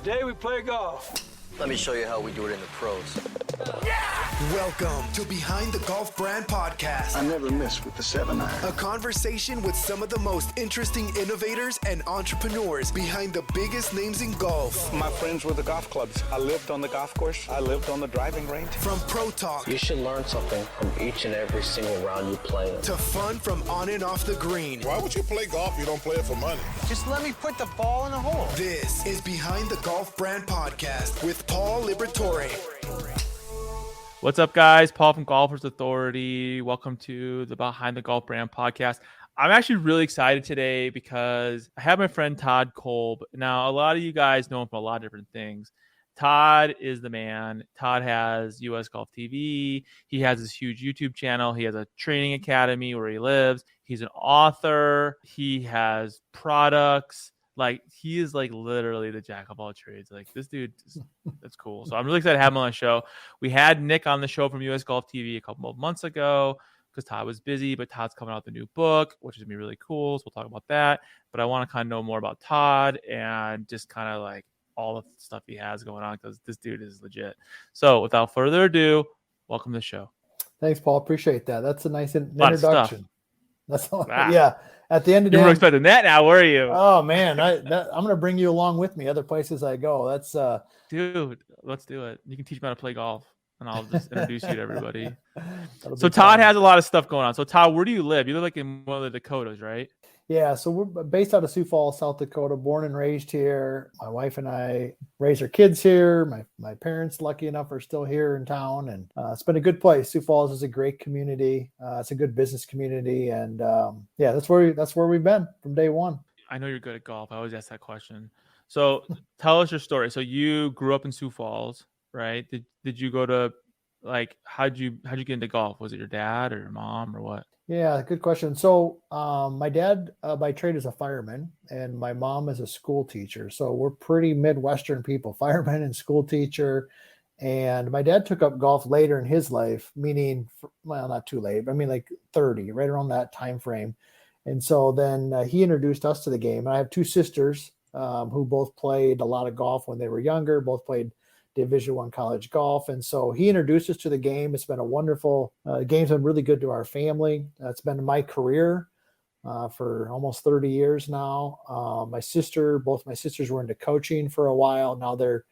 Today we play golf. Let me show you how we do it in the pros. Welcome to Behind the Golf Brand Podcast. I never miss with the 7-iron. A conversation with some of the most interesting innovators and entrepreneurs behind the biggest names in golf. My friends with the golf clubs. I lived on the golf course. I lived on the driving range. From pro talk You should learn something from each and every single round you play. to fun from on and off the green. Why would you play golf if you don't play it for money? Just let me put the ball in the hole. This is Behind the Golf Brand Podcast with Paul Liberatore. What's up, guys? Paul from Golfers Authority. Welcome to the Behind the Golf Brand Podcast. I'm actually really excited today because I have my friend Todd Kolb. Now, a lot of you guys know him from a lot of different things. Todd is the man. Todd has USGolfTV. He has this huge YouTube channel. He has a training academy where he lives. He's an author. He has products. Like, he is like literally the jack of all trades. Like, this dude, that's cool. So I'm really excited to have him on the show. We had Nick on the show from USGolfTV a couple of months ago because Todd was busy, but Todd's coming out with a new book, which is going to be really cool. So we'll talk about that. But I want to kind of know more about Todd and just kind of like all the stuff he has going on because this dude is legit. So without further ado, welcome to the show. Thanks, Paul. Appreciate that. That's a nice introduction. That's all. Wow. Yeah. At the end of the You day, were expecting that now, were you? oh man, I'm going to bring you along with me other places I go. That's Dude, let's do it. You can teach me how to play golf, and I'll just introduce you to everybody. that'll So be Todd fun. has a lot of stuff going on. So Todd, where do you live? You live like in one of the Dakotas, right? Yeah, so we're based out of Sioux Falls, South Dakota, born and raised here. My wife and I raise our kids here. My parents, lucky enough, are still here in town, and it's been a good place. Sioux Falls is a great community. It's a good business community, and yeah, that's where we've been from day one. I know you're good at golf. I always ask that question. So tell us your story. So you grew up in Sioux Falls, right? Did you go to like how'd you get into golf? Was it your dad or your mom or what? Yeah, good question. So my dad by trade is a fireman and my mom is a school teacher. So we're pretty Midwestern people, fireman and school teacher. And my dad took up golf later in his life, meaning, well, not too late, but I mean like 30, right around that time frame. And so then he introduced us to the game. And I have two sisters who both played a lot of golf when they were younger, both played Division I college golf. And so he introduced us to the game. It's been a wonderful, game's been really good to our family. It's been my career for almost 30 years now. Both my sisters were into coaching for a while. Now they're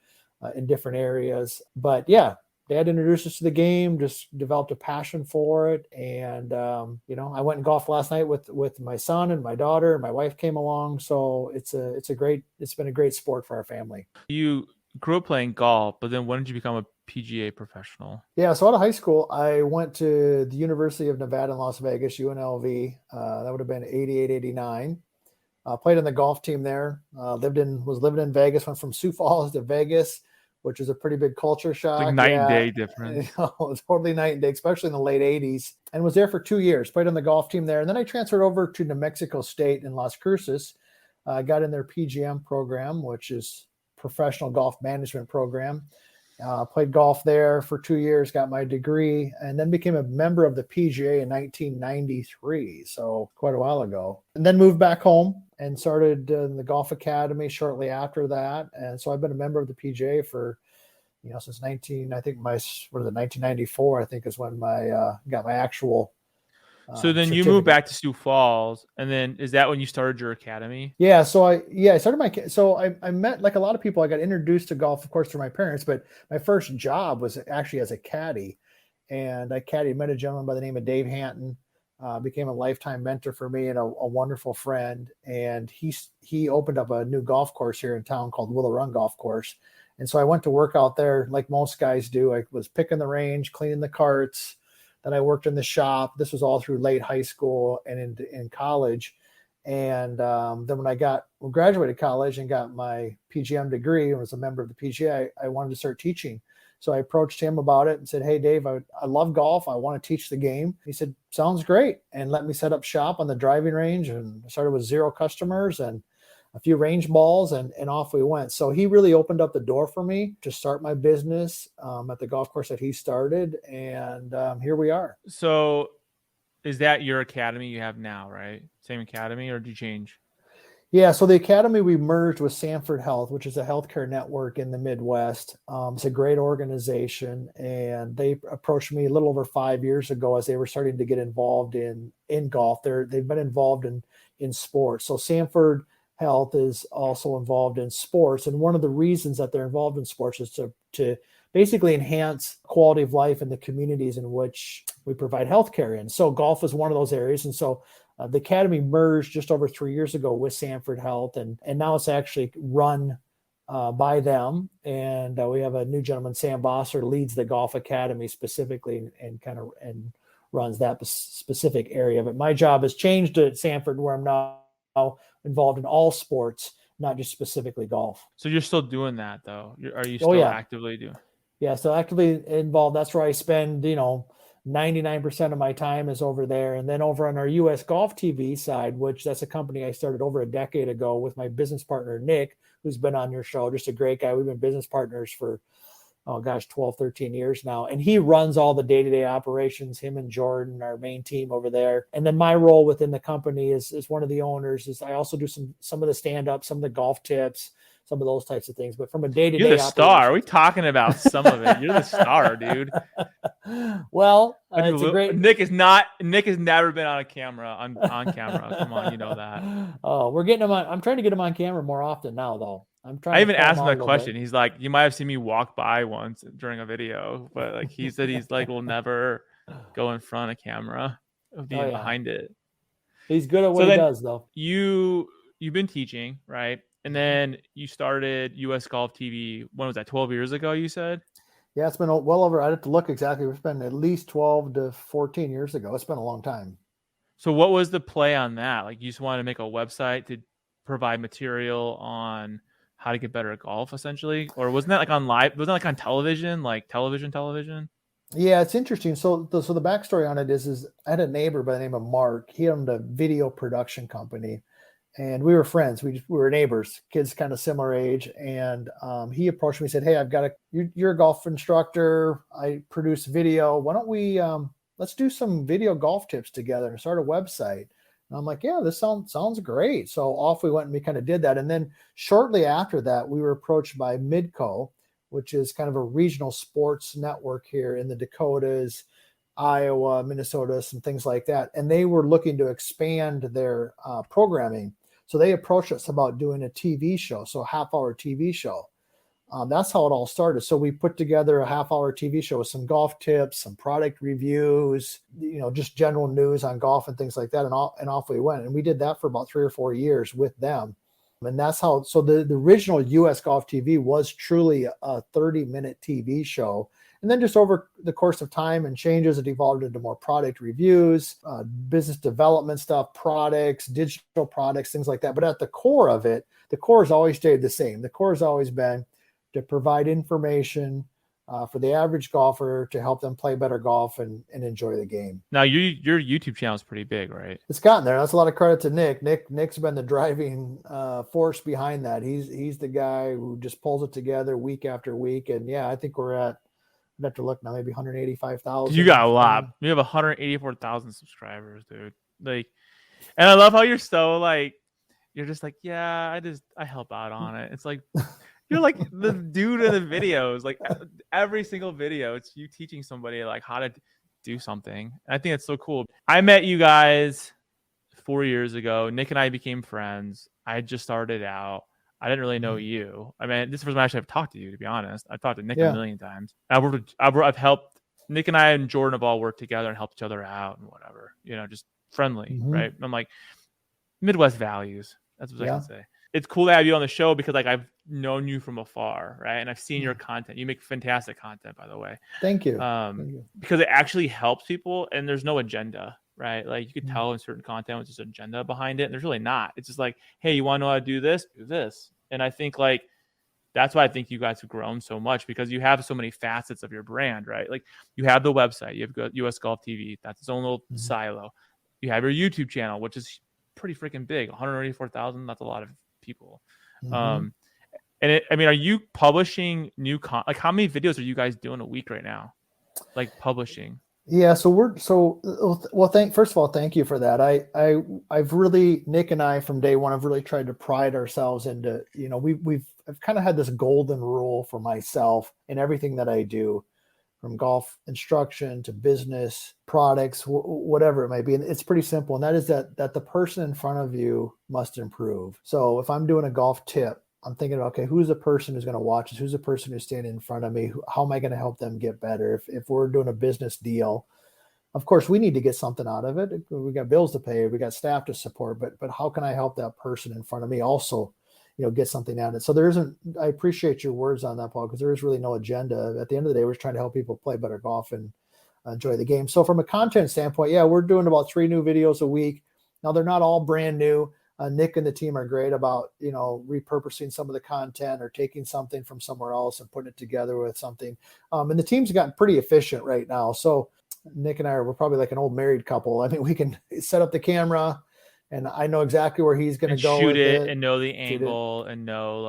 in different areas. But yeah, Dad introduced us to the game, just developed a passion for it. And, I went and golfed last night with my son and my daughter, and my wife came along. So it's been a great sport for our family. You grew up playing golf, but then when did you become a PGA professional? Yeah, so out of high school, I went to the University of Nevada in Las Vegas, UNLV. That would have been 88, 89. Played on the golf team there. Was living in Vegas, went from Sioux Falls to Vegas, which is a pretty big culture shock. Like night and day difference. It was totally night and day, especially in the late 80s. And was there for 2 years, played on the golf team there. And then I transferred over to New Mexico State in Las Cruces. Got in their PGM program, which is professional golf management program. Played golf there for 2 years, got my degree, and then became a member of the PGA in 1993, so quite a while ago. And then moved back home and started in the Golf Academy shortly after that. And so I've been a member of the PGA for, since 1994, I think is when got my actual So then you moved back to Sioux Falls, and then is that when you started your academy? Yeah. So I started I met, like a lot of people, I got introduced to golf, of course, through my parents, but my first job was actually as a caddy. And I met a gentleman by the name of Dave Hanton, became a lifetime mentor for me and a wonderful friend. And he opened up a new golf course here in town called Willow Run Golf Course. And so I went to work out there like most guys do. I was picking the range, cleaning the carts. Then I worked in the shop. This was all through late high school and in college. And then when I graduated college and got my PGM degree and was a member of the PGA, I wanted to start teaching. So I approached him about it and said, "Hey, Dave, I love golf. I want to teach the game." He said, "Sounds great." And let me set up shop on the driving range. And I started with 0 customers and a few range balls, and off we went. So he really opened up the door for me to start my business at the golf course that he started. And here we are. So is that your academy you have now, right? Same academy, or did you change? Yeah, so the academy we merged with Sanford Health, which is a healthcare network in the Midwest. It's a great organization, and they approached me a little over 5 years ago as they were starting to get involved in golf. They've been involved in sports. So Sanford Health is also involved in sports, and one of the reasons that they're involved in sports is to basically enhance quality of life in the communities in which we provide healthcare in. So golf is one of those areas, and so the academy merged just over 3 years ago with Sanford Health, and now it's actually run by them. And we have a new gentleman, Sam Bosser, leads the golf academy specifically and runs that specific area of it. My job has changed at Sanford, where I'm now involved in all sports, not just specifically golf. So you're still doing that though? Are you Oh, still yeah. actively doing? Yeah, so actively involved. That's where I spend, 99% of my time is over there. And then over on our USGolfTV side, which that's a company I started over a decade ago with my business partner, Nick, who's been on your show, just a great guy. We've been business partners for, 12, 13 years now. And he runs all the day-to-day operations, him and Jordan, our main team over there. And then my role within the company is one of the owners. Is I also do some of the stand-up, some of the golf tips, some of those types of things. But from a day-to-day, You're the star. Are we talking about some of it? You're the star, dude. Well, it's a great. Nick has never been on camera. On camera. Come on, you know that. Oh, we're getting him on. I'm trying to get him on camera more often now, though. I even asked him that question. He's like, you might have seen me walk by once during a video, but like he said, he's like, will never go in front of camera of being behind it. He's good at what he does, though. You've been teaching, right? And then you started US Golf TV. When was that? 12 years ago, you said? Yeah, it's been well over. I'd have to look exactly. It's been at least 12 to 14 years ago. It's been a long time. So what was the play on that? Like you just wanted to make a website to provide material on how to get better at golf, essentially? Or wasn't that like on live? Wasn't that like on television, like television? Yeah, it's interesting. So the backstory on it is I had a neighbor by the name of Mark. He owned a video production company, and we were friends. We were neighbors, kids kind of similar age. And he approached me and said, "Hey, you're a golf instructor. I produce video. Why don't we let's do some video golf tips together and start a website?" And I'm like, "Yeah, this sounds great." So off we went and we kind of did that. And then shortly after that, we were approached by Midco, which is kind of a regional sports network here in the Dakotas, Iowa, Minnesota, some things like that. And they were looking to expand their programming. So they approached us about doing a TV show, so a half-hour TV show. That's how it all started. So we put together a half-hour TV show with some golf tips, some product reviews, just general news on golf and things like that. And off we went. And we did that for about 3 or 4 years with them. And that's how. So the original US Golf TV was truly a 30-minute TV show. And then just over the course of time and changes, it evolved into more product reviews, business development stuff, products, digital products, things like that. But at the core of it, the core has always stayed the same. The core has always been to provide information for the average golfer to help them play better golf and enjoy the game. Now, your YouTube channel is pretty big, right? It's gotten there. That's a lot of credit to Nick. Nick's been the driving force behind that. He's the guy who just pulls it together week after week. And yeah, I think we're at, I'd have to look now, maybe 185,000. You got a lot. You have 184,000 subscribers, dude. Like, and I love how you're so like, you're just like, yeah, I help out on it. It's like, you're like the dude in the videos, like every single video, it's you teaching somebody like how to do something. I think it's so cool. I met you guys 4 years ago. Nick and I became friends. I had just started out. I didn't really know you. I mean, this is the first time I actually have talked to you, to be honest. I've talked to Nick a million times. I've helped Nick and I and Jordan have all worked together and helped each other out and whatever, just friendly, right? I'm like, Midwest values. That's what I can say. It's cool to have you on the show because like I've known you from afar, right? And I've seen your content. You make fantastic content, by the way. Thank you. Because it actually helps people and there's no agenda, right? Like you could tell in certain content with just an agenda behind it. And there's really not. It's just like, hey, you want to know how to do this? Do this. And I think like that's why I think you guys have grown so much because you have so many facets of your brand, right? Like you have the website, you have US Golf TV, that's its own little silo. You have your YouTube channel, which is pretty freaking big, 184,000. That's a lot of people. And are you publishing new like how many videos are you guys doing a week right now? Like publishing? Yeah, so first of all, thank you for that. I've really, Nick and I from day one have really tried to pride ourselves into, I've kind of had this golden rule for myself in everything that I do, from golf instruction to business products, whatever it might be. And it's pretty simple. And that is that the person in front of you must improve. So if I'm doing a golf tip, I'm thinking, okay, who's the person who's going to watch this? Who's the person who's standing in front of me? How am I going to help them get better? If we're doing a business deal, of course, we need to get something out of it. We got bills to pay. We got staff to support. But how can I help that person in front of me also, get something out of it? So there isn't. I appreciate your words on that, Paul, because there is really no agenda. At the end of the day, we're just trying to help people play better golf and enjoy the game. So from a content standpoint, yeah, we're doing about 3 new videos a week. Now they're not all brand new. Nick and the team are great about, repurposing some of the content or taking something from somewhere else and putting it together with something. And the team's gotten pretty efficient right now. So Nick and we're probably like an old married couple. I mean, we can set up the camera and I know exactly where he's going to go shoot with it and know the angle and know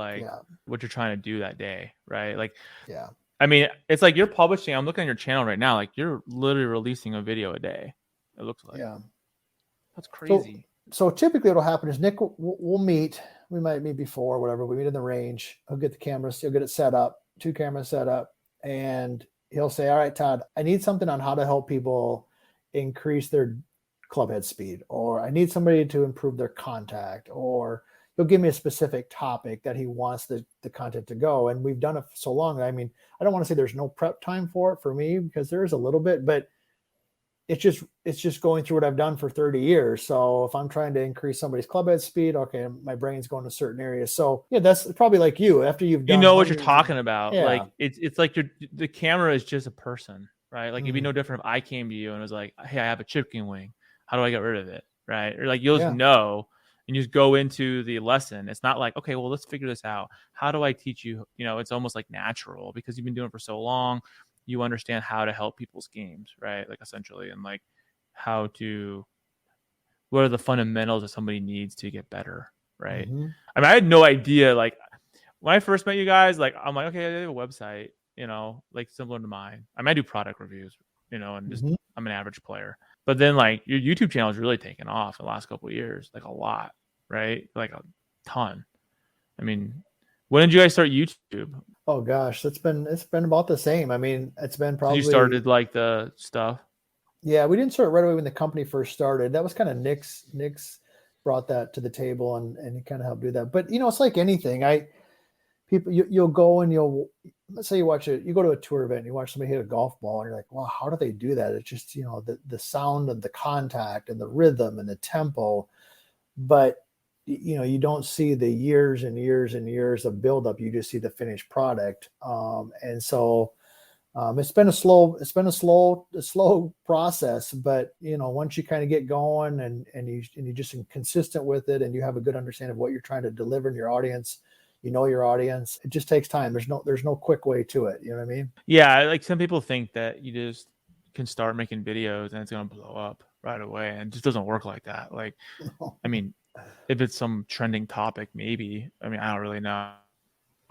what you're trying to do that day. Right. Like, yeah. I mean, it's like you're publishing. I'm looking at your channel right now. Like you're literally releasing a video a day. It looks like. Yeah. That's crazy. So typically what'll happen is Nick we'll meet. We might meet before, whatever. We meet in the range. He'll get the cameras. He'll get it set up. 2 cameras set up. And he'll say, all right, Todd, I need something on how to help people increase their club head speed, or I need somebody to improve their contact, or he'll give me a specific topic that he wants the content to go. And we've done it for so long. I mean, I don't want to say there's no prep time for it for me, because there is a little bit, but it's just going through what I've done for 30 years. So if I'm trying to increase somebody's club head speed, okay, my brain's going to certain areas. So yeah, that's probably like you, after you've done, what you're talking about. Yeah. Like it's like the camera is just a person, right? Like it'd be no different if I came to you and was like, hey, I have a chicken wing. How do I get rid of it? Right. Or like, you'll just know and you just go into the lesson. It's not like, okay, well, let's figure this out. How do I teach you? It's almost like natural because you've been doing it for so long. You understand how to help people's games, right? Like essentially, and like what are the fundamentals that somebody needs to get better, right? I mean, I had no idea. Like when I first met you guys, like I'm like, okay, I have a website, like similar to mine. I might do product reviews, and just I'm an average player. But then like your YouTube channel has really taken off in the last couple of years, like a lot, right? Like a ton. I mean, when did you guys start YouTube? Oh gosh, it's been about the same. I mean, it's been probably. You started like the stuff. Yeah, we didn't start right away when the company first started. That was kind of Nick's brought that to the table and he kind of helped do that. But it's like anything. You'll go and let's say you go to a tour event and you watch somebody hit a golf ball and you're like, wow, how do they do that? It's just, the sound of the contact and the rhythm and the tempo. But you don't see the years and years and years of buildup. You just see the finished product. And so it's been a slow process, but once you kind of get going and you just consistent with it and you have a good understanding of what you're trying to deliver to your audience, your audience, it just takes time. There's no quick way to it. You know what I mean? Yeah. Like some people think that you just can start making videos and it's going to blow up right away. And it just doesn't work like that. Like, I mean, if it's some trending topic, maybe, I mean, I don't really know,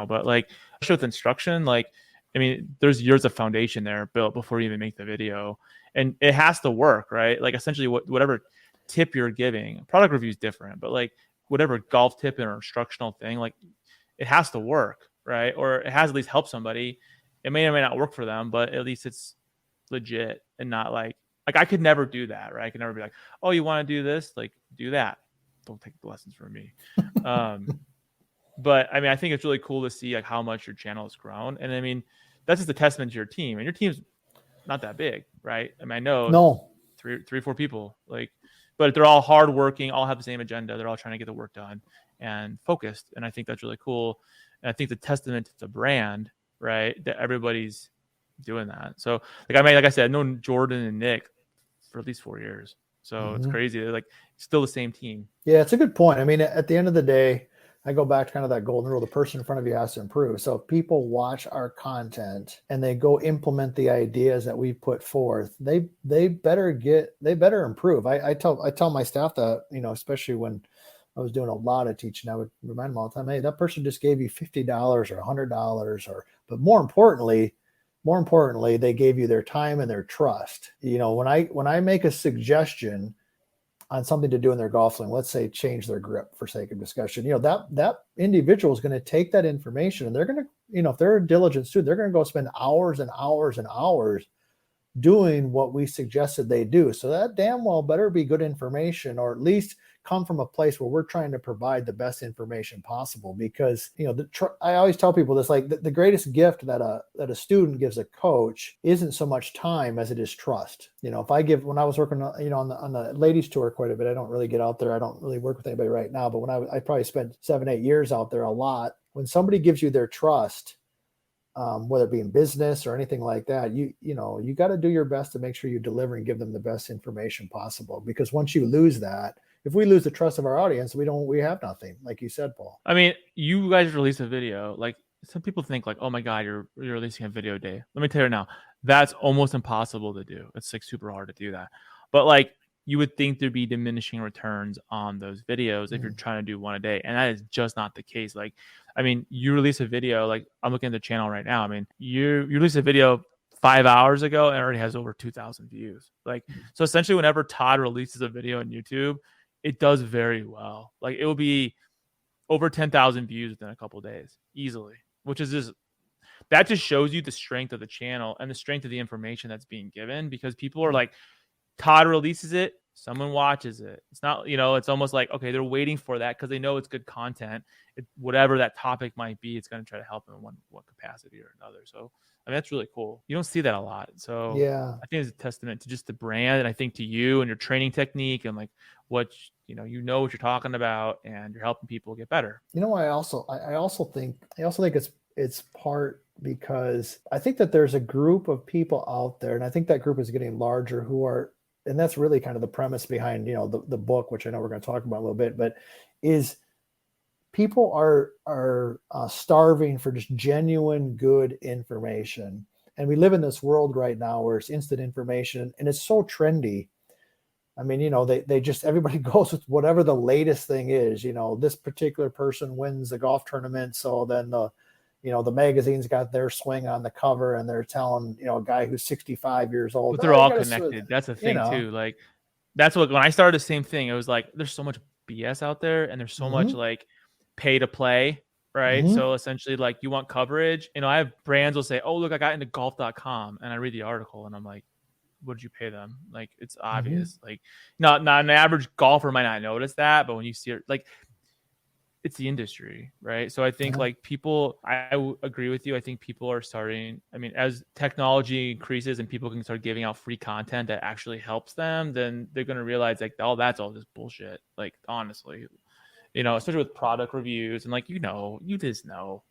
but like with instruction, like, I mean, there's years of foundation there built before you even make the video, and it has to work, right? Like essentially whatever tip you're giving, product review is different, but like whatever golf tip or instructional thing, like it has to work, right? Or it has at least help somebody. It may or may not work for them, but at least it's legit and not like I could never do that, right? I could never be like, oh, you want to do this? Like do that. Don't take the lessons from me. But I mean, I think it's really cool to see like how much your channel has grown. And I mean, that's just a testament to your team, and your team's not that big, right? I mean, I know three, 4 people, like, but they're all hardworking, all have the same agenda. They're all trying to get the work done and focused. And I think that's really cool. And I think the testament to the brand, right, that everybody's doing that. So like I said, I've known Jordan and Nick for at least 4 years. So it's crazy. They're like still the same team. Yeah, it's a good point. I mean, at the end of the day, I go back to kind of that golden rule: the person in front of you has to improve. So if people watch our content and they go implement the ideas that we put forth, they better improve. I tell my staff that, especially when I was doing a lot of teaching, I would remind them all the time, hey, that person just gave you $50 or $100 but more importantly, more importantly, they gave you their time and their trust. When I make a suggestion on something to do in their golf swing, let's say change their grip for sake of discussion, that individual is going to take that information and they're going to, if they're a diligent student, they're going to go spend hours and hours and hours doing what we suggested they do. So that damn well better be good information, or at least come from a place where we're trying to provide the best information possible. Because I always tell people this, like the greatest gift that a student gives a coach isn't so much time as it is trust. When I was working on the ladies tour quite a bit, I don't really get out there, I don't really work with anybody right now, but when I probably spent 7-8 years out there, a lot. When somebody gives you their trust, whether it be in business or anything like that, you got to do your best to make sure you deliver and give them the best information possible. Because once you lose that, if we lose the trust of our audience, we have nothing, like you said, Paul. I mean, you guys release a video. Like, some people think like, oh my God, you're releasing a video day. Let me tell you now, that's almost impossible to do. It's like super hard to do that. But like, you would think there'd be diminishing returns on those videos if you're trying to do one a day. And that is just not the case. Like, I mean, you release a video, like I'm looking at the channel right now. I mean, you released a video 5 hours ago and it already has over 2,000 views. Like, so essentially whenever Todd releases a video on YouTube, it does very well. Like, it will be over 10,000 views within a couple of days easily, which is that just shows you the strength of the channel and the strength of the information that's being given, because people are like, Todd releases it, someone watches it. It's not, it's almost like, okay, they're waiting for that because they know it's good content. Whatever that topic might be, it's going to try to help them in one capacity or another. So, I mean, that's really cool. You don't see that a lot. So yeah, I think it's a testament to just the brand, and I think to you and your training technique and like what, what you're talking about, and you're helping people get better. I also think it's part because I think that there's a group of people out there, and I think that group is getting larger, who are, and that's really kind of the premise behind, the book, which I know we're going to talk about a little bit, but is people are starving for just genuine good information. And we live in this world right now where it's instant information and it's so trendy. I mean, they just, everybody goes with whatever the latest thing is. This particular person wins the golf tournament, so then the magazine's got their swing on the cover, and they're telling, a guy who's 65 years old. But they're all connected. That's the thing too. Like, that's what, when I started the same thing, it was like, there's so much BS out there, and there's so much like pay to play, right? So essentially, like, you want coverage. I have brands will say, oh, look, I got into golf.com, and I read the article and I'm like, what did you pay them? Like, it's obvious. Like, not an average golfer might not notice that, but when you see it, like, it's the industry, right? So I think like people, I agree with you. I think people are starting, I mean, as technology increases and people can start giving out free content that actually helps them, then they're going to realize like, oh, that's all just bullshit. Like, honestly, especially with product reviews and like, you just know.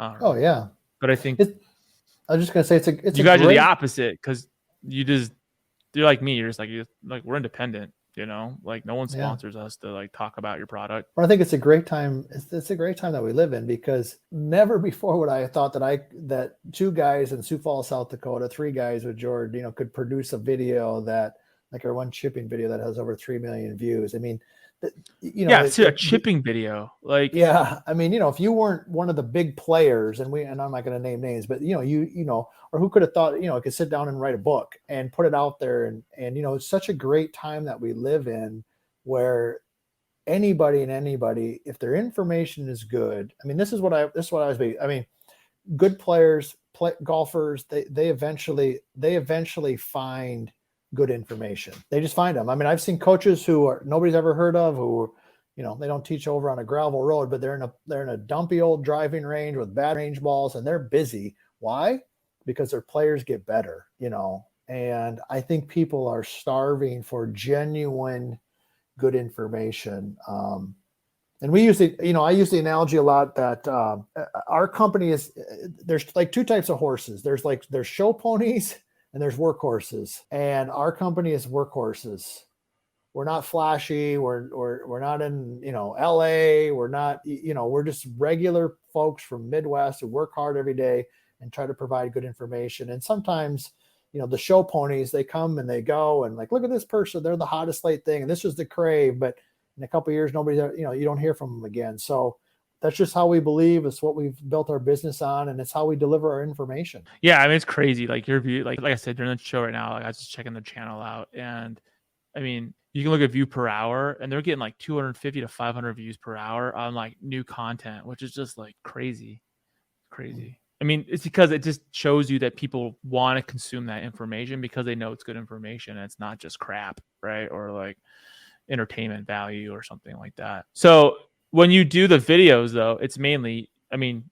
Oh yeah. But I think I was just going to say, it's you guys are the opposite, because you're like me. You're just like, we're independent. Like, no one sponsors us to like talk about your product. But I think it's a great time. It's a great time that we live in, because never before would I have thought that 2 guys in Sioux Falls, South Dakota, 3 guys with George, could produce a video that, like our one chipping video that has over 3 million views. I mean, it's a chipping video. Like, yeah, I mean, if you weren't one of the big players, and I'm not going to name names, but or who could have thought, could sit down and write a book and put it out there, and it's such a great time that we live in, where anybody, if their information is good, I mean, this is what I was being. I mean, good players, golfers, they eventually find good information. They just find them. I mean, I've seen coaches who nobody's ever heard of, who, they don't teach over on a gravel road, but they're in a dumpy old driving range with bad range balls, and they're busy. Why? Because their players get better, and I think people are starving for genuine good information. And we usually, I use the analogy a lot that our company there's like 2 types of horses. There's show ponies and there's workhorses, and our company is workhorses. We're not flashy. We're not in, LA. We're not, we're just regular folks from Midwest who work hard every day and try to provide good information. And sometimes, the show ponies, they come and they go, and like, look at this person, they're the hottest late thing, and this was the crave. But in a couple of years, nobody's, you don't hear from them again. So that's just how we believe. It's what we've built our business on, and it's how we deliver our information. Yeah, I mean, it's crazy. Like your view, like I said during the show right now, like I was just checking the channel out, and I mean, you can look at view per hour, and they're getting like 250 to 500 views per hour on like new content, which is just like crazy. I mean, it's because it just shows you that people want to consume that information because they know it's good information and it's not just crap, right? Or like entertainment value or something like that. So when you do the videos, though, it's mainly, I mean,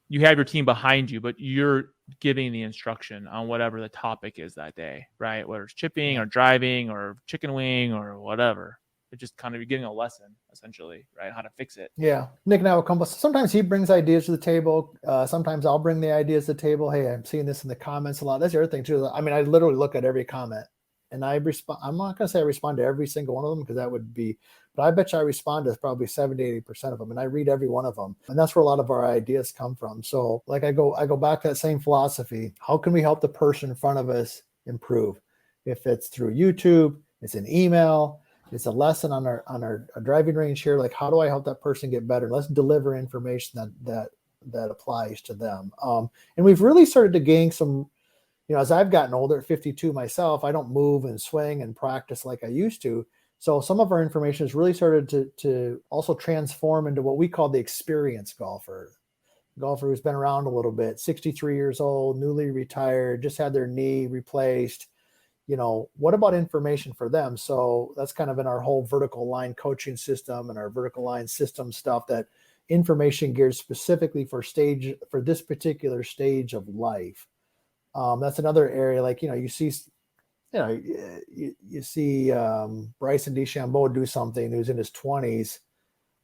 you have your team behind you, but you're giving the instruction on whatever the topic is that day, right? Whether it's chipping or driving or chicken wing or whatever. It's just kind of, you're getting a lesson essentially, right? How to fix it. Yeah. Nick and I will come. Sometimes he brings ideas to the table. Sometimes I'll bring the ideas to the table. Hey, I'm seeing this in the comments a lot. That's the other thing too. I mean, I literally look at every comment and I respond. I'm not going to say I respond to every single one of them because that would be, but I bet you I respond to probably 70, 80% of them. And I read every one of them. And that's where a lot of our ideas come from. So like I go back to that same philosophy. How can we help the person in front of us improve? If it's through YouTube, it's an email, it's a lesson on our driving range here. Like, how do I help that person get better? Let's deliver information that applies to them. And we've really started to gain some, as I've gotten older at 52 myself, I don't move and swing and practice like I used to. So some of our information has really started to also transform into what we call the experienced golfer who's been around a little bit, 63 years old, newly retired, just had their knee replaced. What about information for them? So that's kind of in our whole vertical line coaching system and our vertical line system stuff, that information geared specifically for this particular stage of life. That's another area. Like, you see Bryson DeChambeau do something who's in his 20s.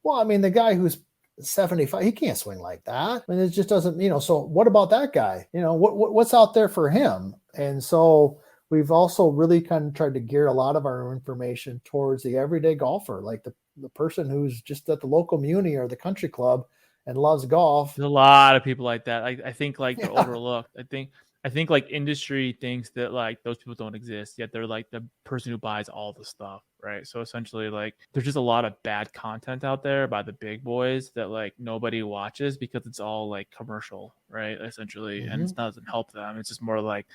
Well, I mean, the guy who's 75, he can't swing like that. I mean, it just doesn't, so what about that guy? What's out there for him? And so we've also really kind of tried to gear a lot of our information towards the everyday golfer, like the person who's just at the local muni or the country club and loves golf. There's a lot of people like that. I think like they're overlooked. I think like industry thinks that like those people don't exist, yet they're like the person who buys all the stuff, right? So essentially, like, there's just a lot of bad content out there by the big boys that like nobody watches because it's all like commercial, right? Essentially, and it doesn't help them. It's just more like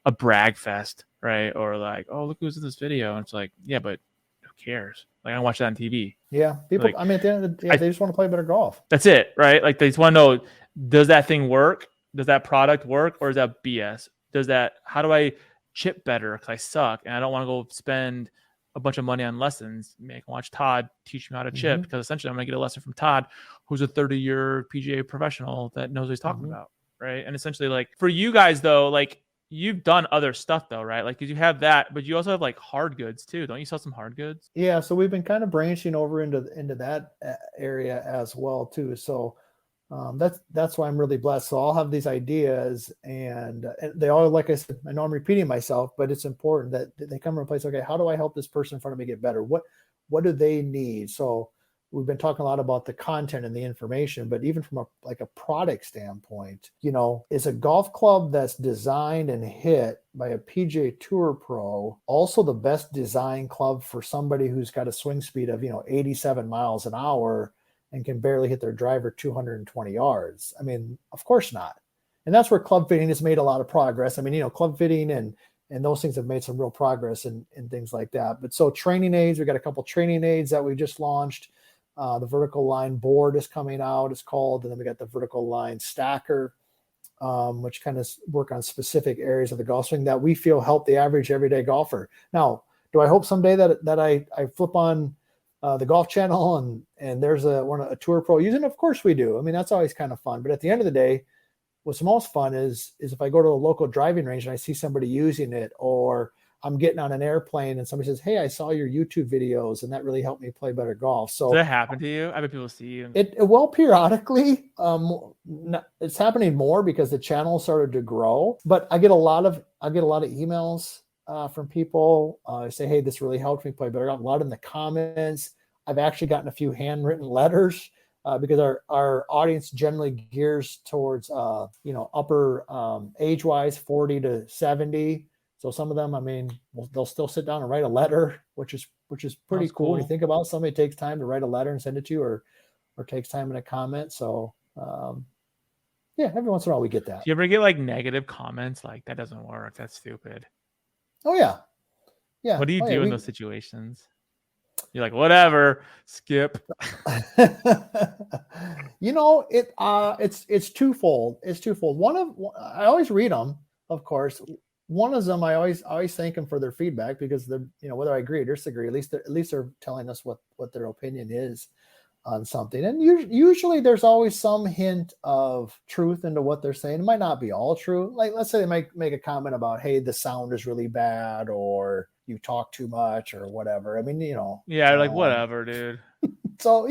a brag fest, right? Or like, oh, look who's in this video, and it's like, yeah, but who cares? Like, I watch that on TV. Yeah, people. Like, I mean, at the end of the day, they just want to play better golf. That's it, right? Like, they just want to know, does that thing work? Does that product work, or is that BS? How do I chip better because I suck and I don't want to go spend a bunch of money on lessons? I can watch Todd teach me how to chip because essentially I'm going to get a lesson from Todd, who's a 30-year PGA professional that knows what he's talking about, right? And essentially, like, for you guys though, like, you've done other stuff though, right? Like, 'cause you have that, but you also have like hard goods too. Don't you sell some hard goods? Yeah, so we've been kind of branching over into that area as well too. So that's why I'm really blessed. So I'll have these ideas, and they all, like I said, I know I'm repeating myself, but it's important that they come from a place. Okay, how do I help this person in front of me get better? What do they need? So we've been talking a lot about the content and the information, but even from a product standpoint, is a golf club that's designed and hit by a PGA Tour pro also the best design club for somebody who's got a swing speed of 87 miles an hour and can barely hit their driver 220 yards? I mean, of course not. And that's where club fitting has made a lot of progress. I mean, club fitting and those things have made some real progress and things like that. But so training aids, we got a couple training aids that we just launched. The vertical line board is coming out, it's called. And then we got the vertical line stacker, which kind of work on specific areas of the golf swing that we feel help the average everyday golfer. Now, do I hope someday that I flip on the Golf Channel and there's a tour pro using it? Of course we do. I mean, that's always kind of fun. But at the end of the day, what's most fun is if I go to a local driving range and I see somebody using it, or I'm getting on an airplane and somebody says, "Hey, I saw your YouTube videos and that really helped me play better golf." So does that happen to you? I bet people see you. It well, periodically. It's happening more because the channel started to grow. But I get a lot of emails from people. Say, "Hey, this really helped me play better golf." A lot in the comments. I've actually gotten a few handwritten letters because our audience generally gears towards upper age-wise, 40 to 70. So some of them, I mean, they'll still sit down and write a letter, which is pretty cool. When you think about it, somebody takes time to write a letter and send it to you, or or takes time in a comment. So yeah, every once in a while we get that. Do you ever get like negative comments like that doesn't work? That's stupid. Oh yeah. Yeah. What do you Oh, do yeah, in those situations? You're like, whatever, skip. It's twofold. It's twofold. I always read them, of course. One of them I always thank them for their feedback, because they're, whether I agree or disagree, at least they're telling us what their opinion is on something. And usually there's always some hint of truth into what they're saying. It might not be all true. Like, let's say they might make a comment about, hey, the sound is really bad, or you talk too much, or whatever. I mean, Yeah, like whatever, dude. So,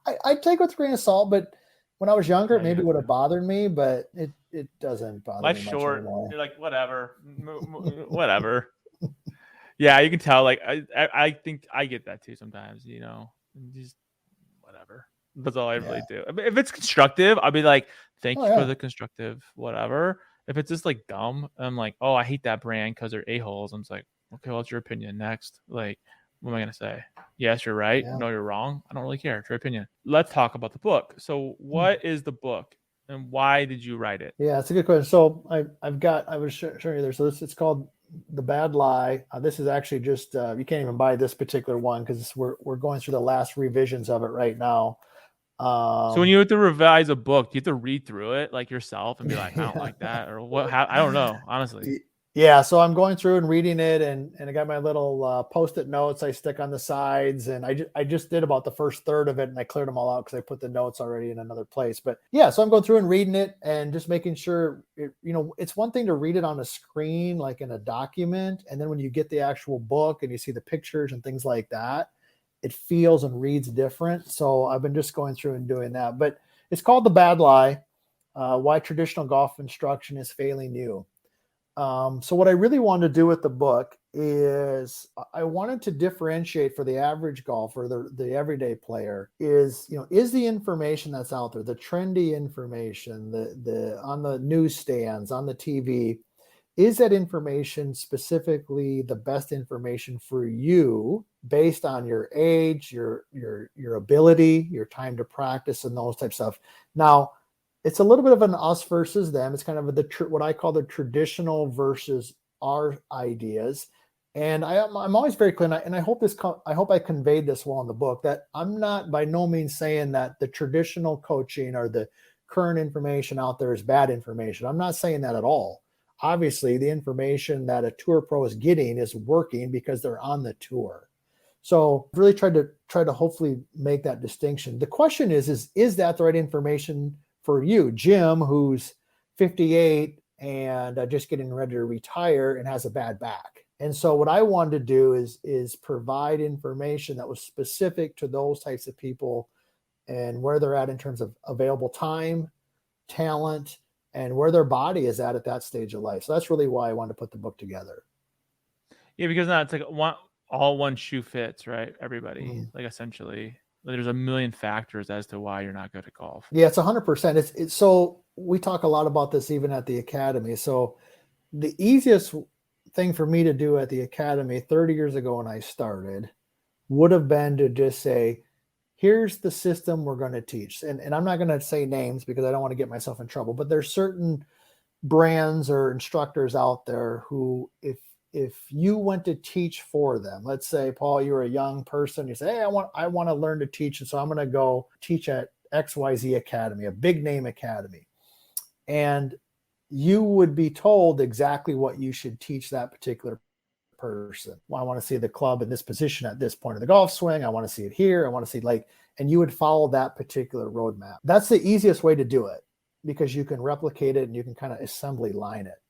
I take it with a grain of salt, but when I was younger, maybe it would have bothered me, but it doesn't bother Life's me much short. anymore. You're like, whatever, whatever. Yeah, you can tell. Like, I think I get that too sometimes. Just whatever. That's all I really do. I mean, if it's constructive, I'll be like, thank you for the constructive whatever. If it's just like dumb, I'm like, oh, I hate that brand because they're a-holes. I'm just like, okay, what's your opinion? Next. Like, what am I going to say? Yes, you're right. Yeah. No, you're wrong. I don't really care. It's your opinion. Let's talk about the book. So what is the book and why did you write it? Yeah, it's a good question. So I was showing you there. So it's called The Bad Lie. This is actually just, you can't even buy this particular one because we're going through the last revisions of it right now. So when you have to revise a book, do you have to read through it like yourself and be like, I don't like that, or what? I don't know, honestly. Yeah, so I'm going through and reading it, and I got my little Post-it notes I stick on the sides, and I just did about the first third of it, and I cleared them all out because I put the notes already in another place. But yeah, so I'm going through and reading it and just making sure, it's one thing to read it on a screen, like in a document, and then when you get the actual book and you see the pictures and things like that, it feels and reads different. So I've been just going through and doing that. But it's called The Bad Lie, Why Traditional Golf Instruction is Failing You. So what I really wanted to do with the book is I wanted to differentiate for the average golfer, the everyday player, is the information that's out there, the trendy information, the on the newsstands, on the TV, is that information specifically the best information for you based on your age, your ability, your time to practice, and those types of stuff. Now, it's a little bit of an us versus them. It's kind of what I call the traditional versus our ideas. And I'm always very clear, and I hope I conveyed this well in the book, that I'm not by no means saying that the traditional coaching or the current information out there is bad information. I'm not saying that at all. Obviously, the information that a tour pro is getting is working because they're on the tour. So really try to hopefully make that distinction. The question is that the right information for you, Jim, who's 58 and just getting ready to retire and has a bad back? And so what I wanted to do is provide information that was specific to those types of people and where they're at in terms of available time, talent, and where their body is at that stage of life. So that's really why I wanted to put the book together. Yeah, because now it's like one shoe fits, right? Everybody, like essentially. There's a million factors as to why you're not good at golf. Yeah, it's 100%. It's so we talk a lot about this even at the academy. So the easiest thing for me to do at the academy 30 years ago when I started would have been to just say, here's the system we're going to teach. And I'm not going to say names because I don't want to get myself in trouble, but there's certain brands or instructors out there who, if you went to teach for them, let's say, Paul, you're a young person, you say, hey, I want to learn to teach. And so I'm going to go teach at XYZ Academy, a big name academy. And you would be told exactly what you should teach that particular person. Well, I want to see the club in this position at this point of the golf swing. I want to see it here. I want to see and you would follow that particular roadmap. That's the easiest way to do it because you can replicate it and you can kind of assembly line it.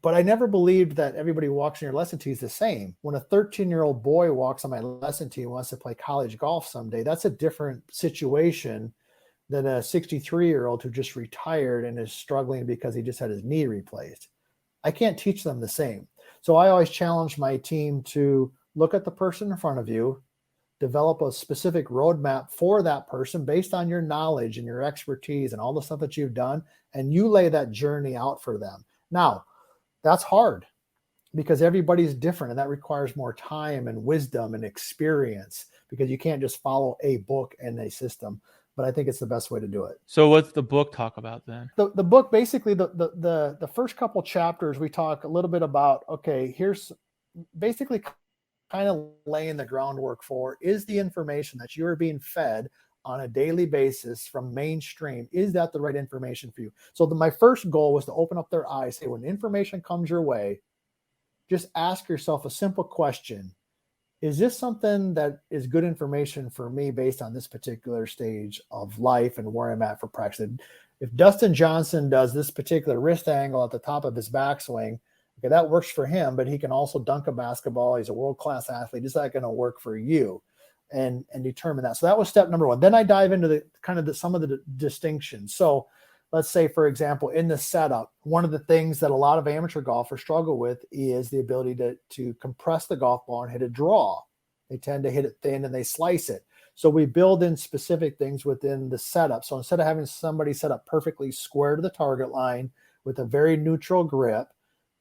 But I never believed that everybody who walks in your lesson tee is the same. When a 13-year-old boy walks on my lesson tee and wants to play college golf someday, that's a different situation than a 63-year-old who just retired and is struggling because he just had his knee replaced. I can't teach them the same. So I always challenge my team to look at the person in front of you, develop a specific roadmap for that person based on your knowledge and your expertise and all the stuff that you've done, and you lay that journey out for them. Now, that's hard because everybody's different and that requires more time and wisdom and experience because you can't just follow a book and a system. but I think it's the best way to do it. So what's the book talk about then? The book, basically, the first couple chapters, we talk a little bit about, okay, here's basically kind of laying the groundwork for, is the information that you're being fed on a daily basis from mainstream, is that the right information for you? So my first goal was to open up their eyes. Say, when information comes your way, just ask yourself a simple question. Is this something that is good information for me based on this particular stage of life and where I'm at for practice? If Dustin Johnson does this particular wrist angle at the top of his backswing, okay, that works for him, but he can also dunk a basketball. He's a world-class athlete. Is that going to work for you? And determine that. So that was step number one. Then I dive into some of the distinctions. So let's say, for example, in the setup, one of the things that a lot of amateur golfers struggle with is the ability to compress the golf ball and hit a draw. They tend to hit it thin and they slice it. So we build in specific things within the setup. So instead of having somebody set up perfectly square to the target line with a very neutral grip,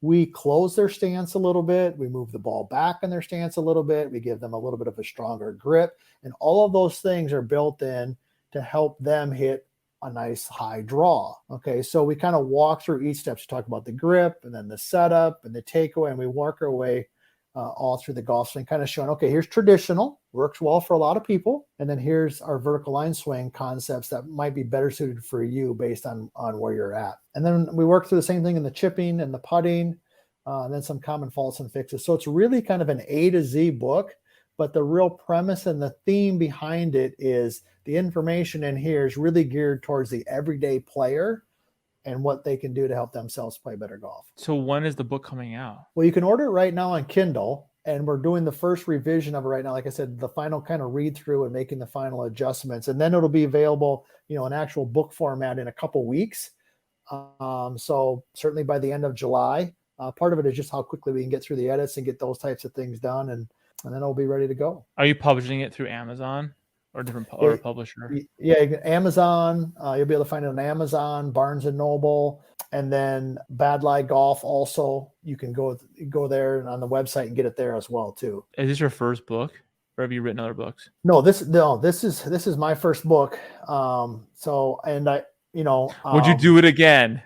we close their stance a little bit. We move the ball back in their stance a little bit. We give them a little bit of a stronger grip. And all of those things are built in to help them hit a nice high draw. Okay, so we kind of walk through each step to talk about the grip and then the setup and the takeaway, and we work our way all through the golf swing, kind of showing, okay, here's traditional, works well for a lot of people, and then here's our vertical line swing concepts that might be better suited for you based on where you're at. And then we work through the same thing in the chipping and the putting, and then some common faults and fixes. So it's really kind of an A to Z book, but the real premise and the theme behind it is the information in here is really geared towards the everyday player and what they can do to help themselves play better golf. So when is the book coming out? Well, you can order it right now on Kindle, and we're doing the first revision of it right now. Like I said, the final kind of read through and making the final adjustments, and then it'll be available, in actual book format in a couple weeks. So certainly by the end of July. Part of it is just how quickly we can get through the edits and get those types of things done, and then it'll be ready to go. Are you publishing it through Amazon or a publisher? Yeah, Amazon. You'll be able to find it on Amazon, Barnes and Noble, and then Bad Lie Golf. Also, you can go there and on the website and get it there as well too. Is this your first book, or have you written other books? No, this is my first book. So, and I, would you do it again?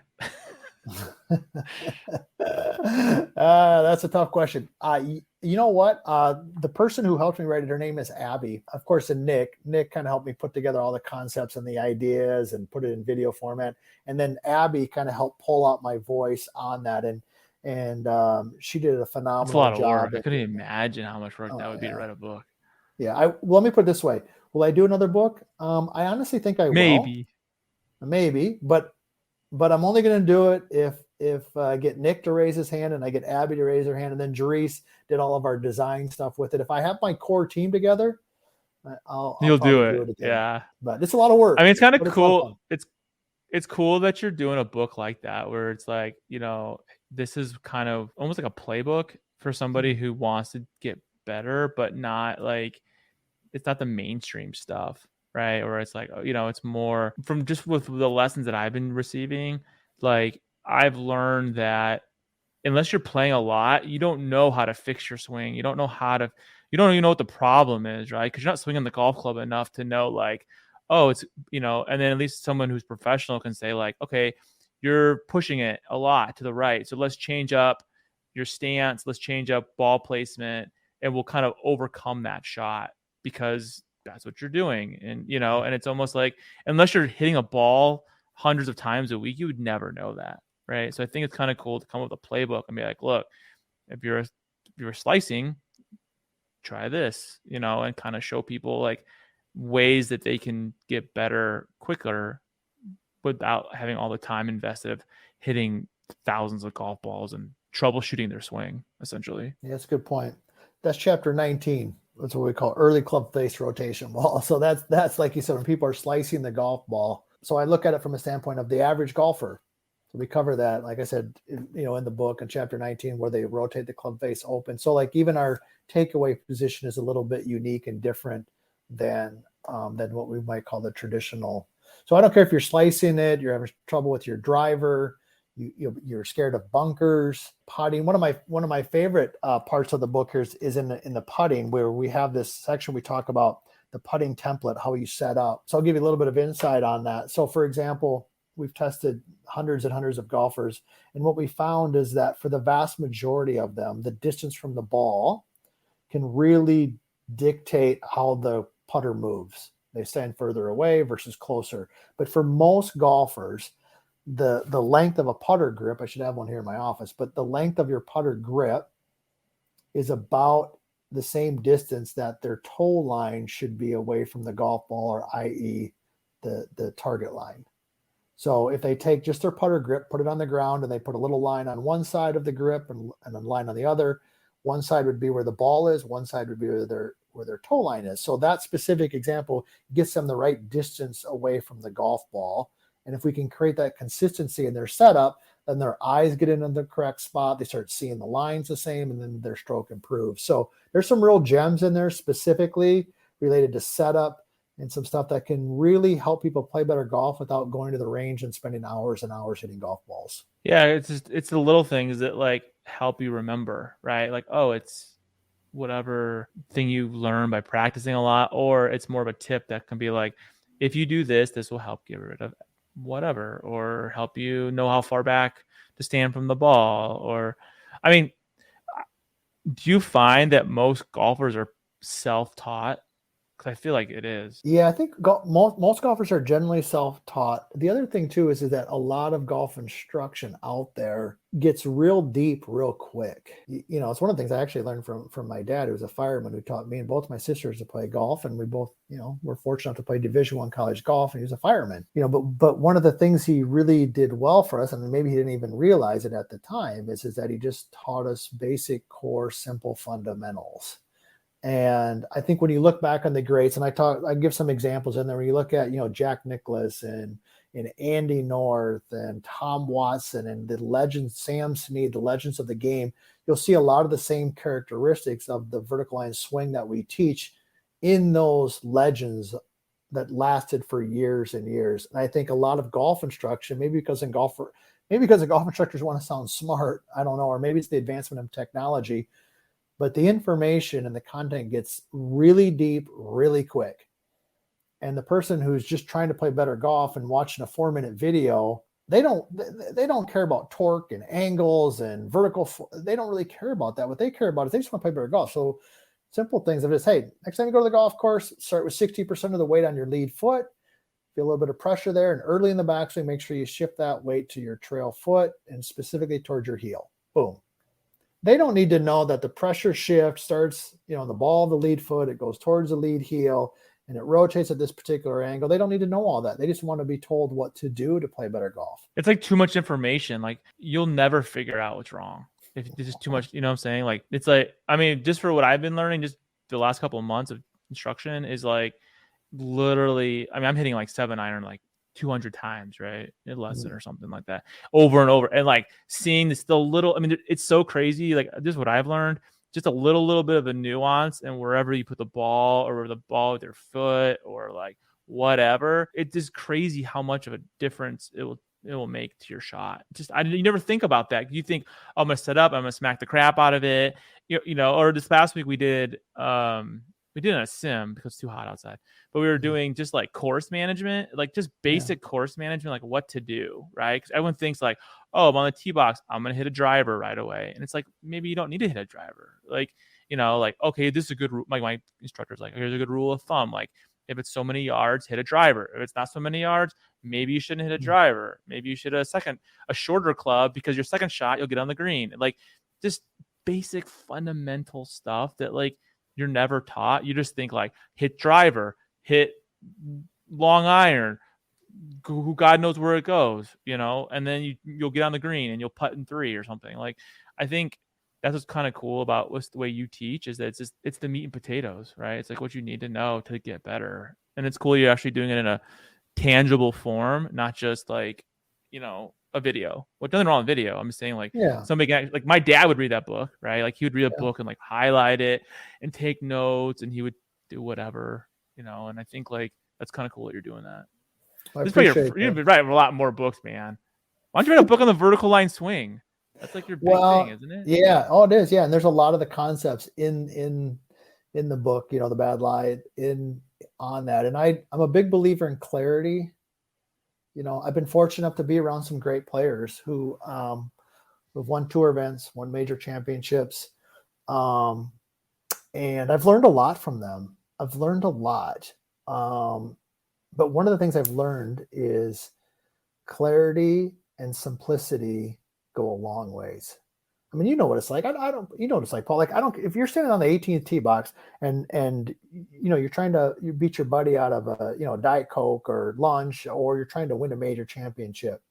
That's a tough question. You know what? The person who helped me write it, her name is Abby, of course, and Nick kind of helped me put together all the concepts and the ideas and put it in video format. And then Abby kind of helped pull out my voice on that. And she did a phenomenal job. It's a lot of work. I couldn't imagine how much work that would be to write a book. Yeah. Let me put it this way. Will I do another book? I honestly think I will. Maybe, but I'm only going to do it if I get Nick to raise his hand and I get Abby to raise her hand, and then Jerice did all of our design stuff with it. If I have my core team together, You'll do it. Yeah. But it's a lot of work. I mean, it's kind of cool. It's cool that you're doing a book like that, where it's like, this is kind of almost like a playbook for somebody who wants to get better, but not like, it's not the mainstream stuff, right? Or it's like, it's more from just with the lessons that I've been receiving. Like, I've learned that unless you're playing a lot, you don't know how to fix your swing. You don't even know what the problem is, right? Because you're not swinging the golf club enough to know, like, oh, it's, and then at least someone who's professional can say, like, okay, you're pushing it a lot to the right, so let's change up your stance, let's change up ball placement, and we'll kind of overcome that shot because that's what you're doing. And, and it's almost like, unless you're hitting a ball hundreds of times a week, you would never know that. Right. So I think it's kind of cool to come up with a playbook and be like, look, if you're slicing, try this, and kind of show people like ways that they can get better quicker without having all the time invested of hitting thousands of golf balls and troubleshooting their swing, essentially. Yeah, that's a good point. That's chapter 19. That's what we call early club face rotation ball. So that's like you said, when people are slicing the golf ball. So I look at it from a standpoint of the average golfer. So we cover that, like I said, in the book in chapter 19, where they rotate the club face open. So like even our takeaway position is a little bit unique and different than what we might call the traditional. So I don't care if you're slicing it, you're having trouble with your driver, you're scared of bunkers, putting. One of my favorite parts of the book here is in the putting, where we have this section we talk about the putting template, how you set up. So I'll give you a little bit of insight on that. So for example, we've tested hundreds and hundreds of golfers. And what we found is that for the vast majority of them, the distance from the ball can really dictate how the putter moves. They stand further away versus closer. But for most golfers, the length of a putter grip, I should have one here in my office, but the length of your putter grip is about the same distance that their toe line should be away from the golf ball, or i.e. the target line. So if they take just their putter grip, put it on the ground, and they put a little line on one side of the grip and a line on the other, one side would be where the ball is, one side would be where their toe line is. So that specific example gets them the right distance away from the golf ball. And if we can create that consistency in their setup, then their eyes get into the correct spot. They start seeing the lines the same, and then their stroke improves. So there's some real gems in there specifically related to setup and some stuff that can really help people play better golf without going to the range and spending hours and hours hitting golf balls. Yeah, it's the little things that like help you remember, right? Like, oh, it's whatever thing you learn by practicing a lot, or it's more of a tip that can be like, if you do this, this will help get rid of whatever, or help you know how far back to stand from the ball. Or, I mean, do you find that most golfers are self-taught? Because I feel like it is. Yeah, I think most golfers are generally self-taught. The other thing too is that a lot of golf instruction out there gets real deep real quick. You know, it's one of the things I actually learned from my dad, who was a fireman, who taught me and both my sisters to play golf. And we both, you know, were fortunate to play Division I college golf, and he was a fireman. You know, but one of the things he really did well for us, and maybe he didn't even realize it at the time, is that he just taught us basic, core, simple fundamentals. And I think when you look back on the greats, and I give some examples in there, when you look at, you know, Jack Nicklaus and Andy North and Tom Watson and the legends, Sam Snead, the legends of the game, you'll see a lot of the same characteristics of the vertical line swing that we teach in those legends that lasted for years and years. And I think a lot of golf instruction, maybe because the golf instructors want to sound smart, I don't know, or maybe it's the advancement of technology, but the information and the content gets really deep, really quick. And the person who's just trying to play better golf and watching a 4-minute video, they don't care about torque and angles and vertical. They don't really care about that. What they care about is they just want to play better golf. So simple things of just, hey, next time you go to the golf course, start with 60% of the weight on your lead foot. Feel a little bit of pressure there. And early in the backswing, make sure you shift that weight to your trail foot and specifically towards your heel. Boom. They don't need to know that the pressure shift starts, you know, on the ball of the lead foot, it goes towards the lead heel, and it rotates at this particular angle. They don't need to know all that. They just want to be told what to do to play better golf. It's like too much information. Like, you'll never figure out what's wrong if this is too much. You know what I'm saying? Like, it's like, I mean, just for what I've been learning, just the last couple of months of instruction is like literally, I mean, I'm hitting like 7-iron like 200 times, right? A lesson or something like that, over and over. And like seeing this, the little, I mean, it's so crazy. Like, this is what I've learned, just a little bit of a nuance, and wherever you put the ball, or the ball with your foot, or like whatever, it's just crazy how much of a difference it will make to your shot. Just, you never think about that. You think, oh, I'm going to set up, I'm going to smack the crap out of it. You know, or this past week we did in a sim because it's too hot outside, but we were doing just like course management, like just basic course management, like what to do, right? Because everyone thinks like, oh, I'm on the tee box, I'm going to hit a driver right away. And it's like, maybe you don't need to hit a driver. Like, you know, like, okay, this is a good rule. Like, my instructor's like, here's a good rule of thumb. Like, if it's so many yards, hit a driver. If it's not so many yards, maybe you shouldn't hit a driver. Maybe you should hit a shorter club, because your second shot, you'll get on the green. Like, just basic fundamental stuff that like you're never taught. You just think like, hit driver, hit long iron, who God knows where it goes, you know, and then you'll get on the green and you'll putt in 3 or something. Like, I think that's what's kind of cool about the way you teach, is that it's the meat and potatoes, right? It's like what you need to know to get better. And it's cool you're actually doing it in a tangible form, not just like, you know, a video. Well, nothing wrong with video. I'm just saying, like, somebody can, like, my dad would read that book, right? Like, he would read a book and like highlight it and take notes, and he would do whatever, you know. And I think like that's kind of cool that you're doing that. You'd write a lot more books, man. Why don't you write a book on the vertical line swing? That's like your big thing, isn't it? Yeah. Oh, it is. Yeah. And there's a lot of the concepts in the book, you know, The Bad Lie, in on that. And I'm a big believer in clarity. I've been fortunate enough to be around some great players who've won tour events, won major championships. And I've learned a lot from them. I've learned a lot. But one of the things I've learned is clarity and simplicity go a long ways. I mean, you know what it's like. I don't, you know what it's like, Paul. Like, if you're standing on the 18th tee box and you're trying to beat your buddy out of a Diet Coke or lunch, or you're trying to win a major championship,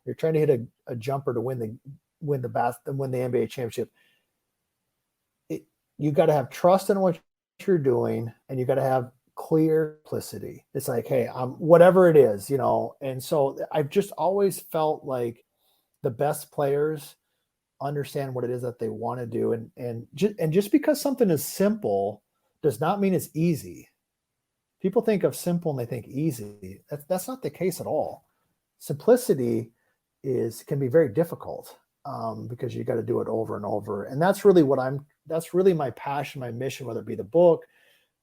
you're trying to hit a jumper to win the NBA championship. You got to have trust in what you're doing, and you got to have clear simplicity. It's like, hey, whatever it is, And so I've just always felt like the best players understand what it is that they want to do, and just because something is simple does not mean it's easy. People think of simple and they think easy. That's not the case at all. Simplicity can be very difficult because you got to do it over and over, and that's really my passion, my mission, whether it be the book,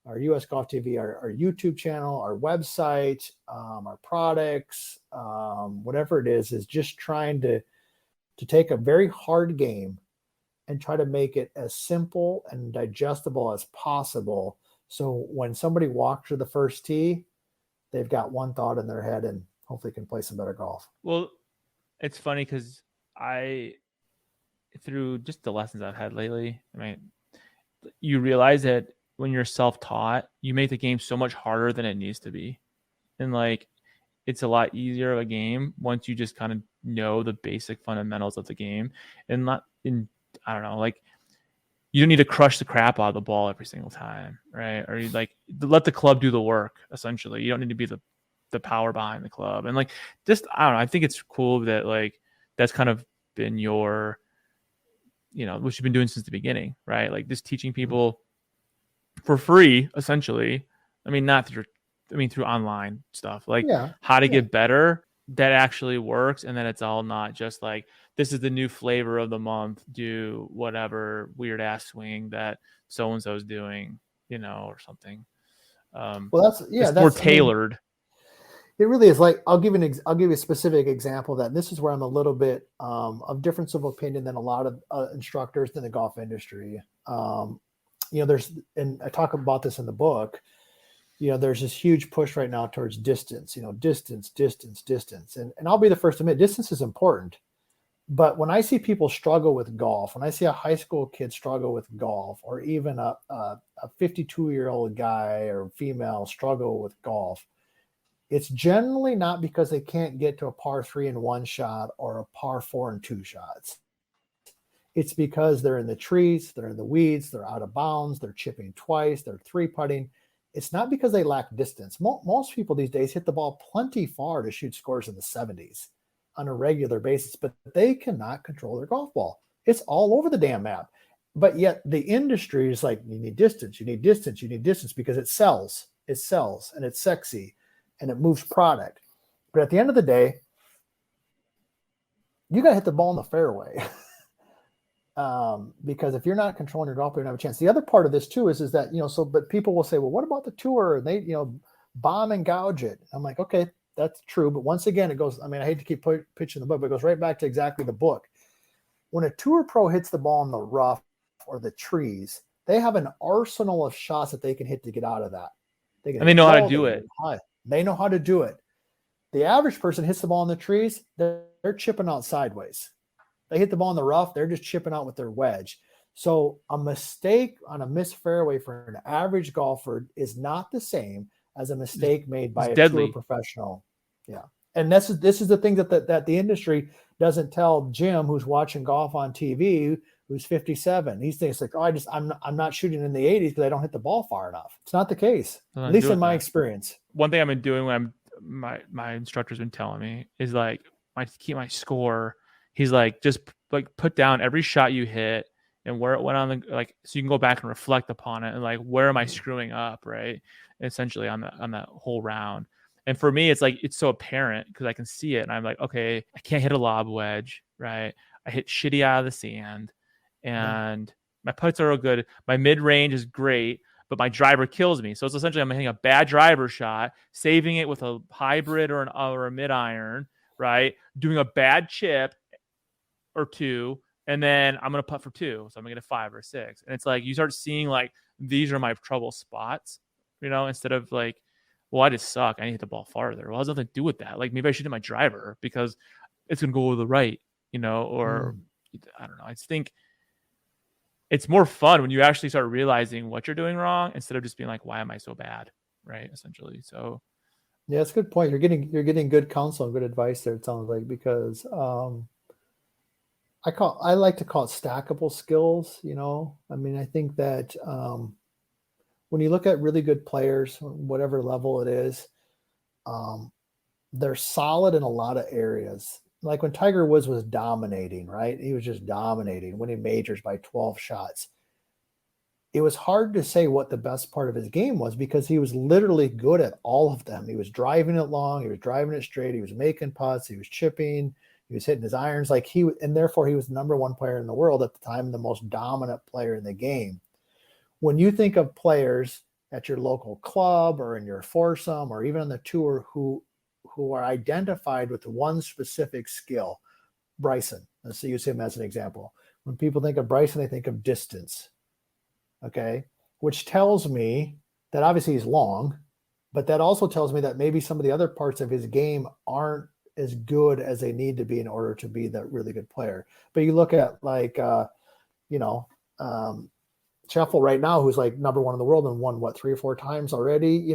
our US Golf TV, our YouTube channel, our website, our products, whatever it is just trying to take a very hard game and try to make it as simple and digestible as possible. So when somebody walks to the first tee, they've got one thought in their head and hopefully can play some better golf. Well, it's funny because through just the lessons I've had lately, I mean, you realize that when you're self-taught, you make the game so much harder than it needs to be. And like, it's a lot easier of a game once you just kind of know the basic fundamentals of the game, and I don't know, like, you don't need to crush the crap out of the ball every single time, right? Or you let the club do the work. Essentially, you don't need to be the power behind the club. And like, just, I don't know, I think it's cool that like that's kind of been your, what you've been doing since the beginning, right? Like just teaching people for free, essentially. I mean, through online stuff, like how to get better that actually works. And then it's all not just like, this is the new flavor of the month, do whatever weird ass swing that so-and-so is doing, or something. Well, that's more tailored. It really is. Like, I'll give you a specific example of that. And this is where I'm a little bit of difference of opinion than a lot of instructors in the golf industry. And I talk about this in the book, there's this huge push right now towards distance, distance. And I'll be the first to admit distance is important. But when I see people struggle with golf, when I see a high school kid struggle with golf, or even a 52-year-old guy or female struggle with golf, it's generally not because they can't get to a par 3 in one shot or a par 4 in two shots. It's because they're in the trees, they're in the weeds, they're out of bounds, they're chipping twice, they're 3-putting. It's not because they lack distance. Most people these days hit the ball plenty far to shoot scores in the 70s on a regular basis, but they cannot control their golf ball. It's all over the damn map. But yet the industry is like, you need distance, you need distance, you need distance, because it sells, and it's sexy, and it moves product. But at the end of the day, you got to hit the ball in the fairway. Because if you're not controlling your golf, you don't have a chance. The other part of this too is that, but people will say, well, what about the tour? And they, bomb and gouge it. I'm like, okay, that's true. But once again, it goes, I mean, I hate to keep pitching the book, but it goes right back to exactly the book. When a tour pro hits the ball in the rough or the trees, they have an arsenal of shots that they can hit to get out of that. They know how to do it. They know how to do it. The average person hits the ball in the trees, they're chipping out sideways. They hit the ball in the rough, they're just chipping out with their wedge. So a mistake on a missed fairway for an average golfer is not the same as a mistake made by a tour professional. Yeah. And this is the thing that the industry doesn't tell Jim, who's watching golf on TV, who's 57. He thinks like, oh, I'm not shooting in the 80s because I don't hit the ball far enough. It's not the case, at least in my experience. One thing I've been doing when my instructor's been telling me is like, keep my score. He's like, just like put down every shot you hit and where it went on so you can go back and reflect upon it and like, where am I screwing up, right? Essentially on that whole round. And for me, it's like, it's so apparent because I can see it and I'm like, okay, I can't hit a lob wedge, right? I hit shitty out of the sand and my putts are all good. My mid range is great, but my driver kills me. So it's essentially I'm hitting a bad driver shot, saving it with a hybrid or a mid iron, right? Doing a bad chip or two, and then I'm gonna putt for two, so I'm gonna get a 5 or a 6. And it's like you start seeing like these are my trouble spots, instead of like, well, I just suck, I need to hit the ball farther. Well, it has nothing to do with that. Like maybe I should hit my driver because it's gonna go to the right, or I don't know. I just think it's more fun when you actually start realizing what you're doing wrong instead of just being like, why am I so bad? Right. Essentially. So yeah, it's a good point. You're getting good counsel and good advice there, it sounds like, because I like to call it stackable skills. I mean, I think that when you look at really good players, whatever level it is, they're solid in a lot of areas. Like when Tiger Woods was dominating, right? He was just dominating, winning majors by 12 shots. It was hard to say what the best part of his game was because he was literally good at all of them. He was driving it long, he was driving it straight, he was making putts, he was chipping, he was hitting his irons. And therefore he was the number one player in the world at the time, the most dominant player in the game. When you think of players at your local club or in your foursome or even on the tour who are identified with one specific skill, Bryson, let's use him as an example. When people think of Bryson, they think of distance, okay, which tells me that obviously he's long, but that also tells me that maybe some of the other parts of his game aren't as good as they need to be in order to be that really good player. But you look at Scheffel right now, who's like number one in the world and won 3 or 4 times already,